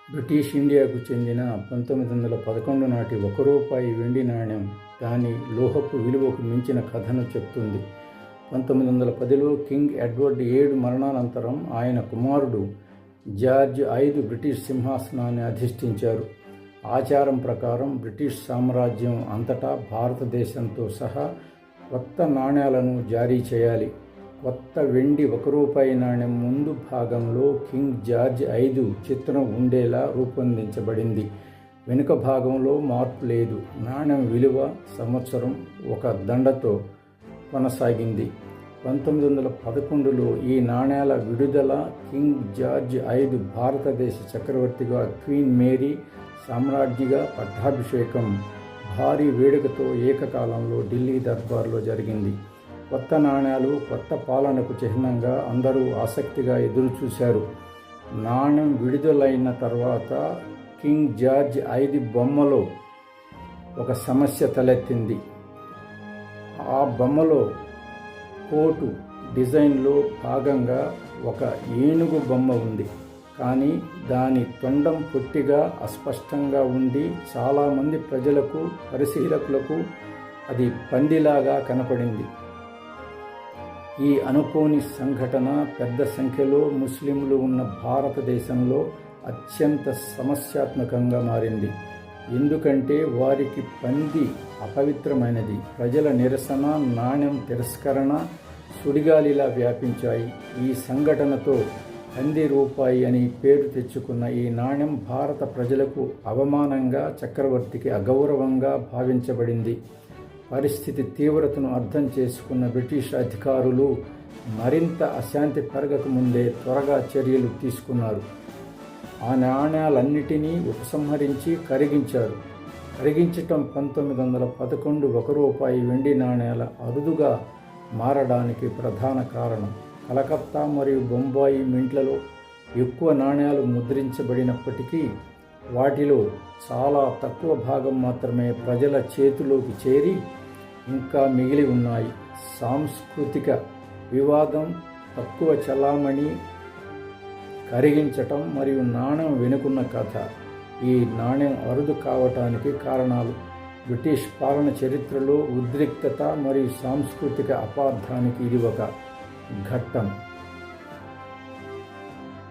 British ఇండియాకు చెందిన 1911 నాటి రూపాయి వెండి నాణెం దాని లోహపు విలువకు మించిన కథను చెప్తుంది. 1910లో కింగ్ ఎడ్వర్డ్ VII మరణానంతరం ఆయన కుమారుడు జార్జ్ V బ్రిటిష్ సింహాసనాన్ని అధిష్ఠించారు. ఆచారం ప్రకారం బ్రిటిష్ సామ్రాజ్యం అంతటా భారతదేశంతో సహా కొత్త నాణేలను జారీ చేయాలి. కొత్త వెండి రూపాయి నాణెం ముందు భాగంలో కింగ్ జార్జ్ V చిత్రం ఉండేలా రూపొందించబడింది. వెనుక భాగంలో మార్పు లేదు. నాణెం విలువ సంవత్సరం ఒక దండతో కొనసాగింది. 1911లో ఈ నాణేల విడుదల కింగ్ జార్జ్ V భారతదేశ చక్రవర్తిగా, క్వీన్ మేరీ సామ్రాజ్ఞిగా పట్టాభిషేకం భారీ వేడుకతో ఏకకాలంలో ఢిల్లీ దర్బార్లో జరిగింది. కొత్త నాణేలు కొత్త పాలనకు చిహ్నంగా అందరూ ఆసక్తిగా ఎదురుచూశారు. నాణెం విడుదలైన తర్వాత కింగ్ జార్జ్ V బొమ్మలో ఒక సమస్య తలెత్తింది. ఆ బొమ్మలో కోటు డిజైన్లో భాగంగా ఒక ఏనుగు బొమ్మ ఉంది. కానీ దాని తొండం పొట్టిగా అస్పష్టంగా ఉండి చాలామంది ప్రజలకు, పరిశీలకులకు అది పందిలాగా కనపడింది. ఈ అనుకోని సంఘటన పెద్ద సంఖ్యలో ముస్లింలు ఉన్న భారతదేశంలో అత్యంత సమస్యాత్మకంగా మారింది. ఎందుకంటే వారికి పంది అపవిత్రమైనది. ప్రజల నిరసన, నాణెం తిరస్కరణ సుడిగాలిలా వ్యాపించాయి. ఈ సంఘటనతో పంది రూపాయి అని పేరు తెచ్చుకున్న ఈ నాణెం భారత ప్రజలకు అవమానంగా, చక్రవర్తికి అగౌరవంగా భావించబడింది. పరిస్థితి తీవ్రతను అర్థం చేసుకున్న బ్రిటిష్ అధికారులు మరింత అశాంతి పెరగకముందే త్వరగా చర్యలు తీసుకున్నారు. ఆ నాణేలన్నిటినీ ఉపసంహరించి కరిగించారు. కరిగించటం 1911 రూపాయి వెండి నాణేల అరుదుగా మారడానికి ప్రధాన కారణం. కలకత్తా మరియు బొంబాయి మింట్లలో ఎక్కువ నాణేలు ముద్రించబడినప్పటికీ వాటిలో చాలా తక్కువ భాగం మాత్రమే ప్రజల చేతిలోకి చేరి ఇంకా మిగిలి ఉన్నాయి. సాంస్కృతిక వివాదం, తక్కువ చలామణి, కరిగించటం మరియు నాణెం వెనుకున్న కథ ఈ నాణెం అరుదు కావటానికి కారణాలు. బ్రిటిష్ పాలన చరిత్రలో ఉద్రిక్తత మరియు సాంస్కృతిక అపార్థానికి ఇది ఒక ఘట్టం.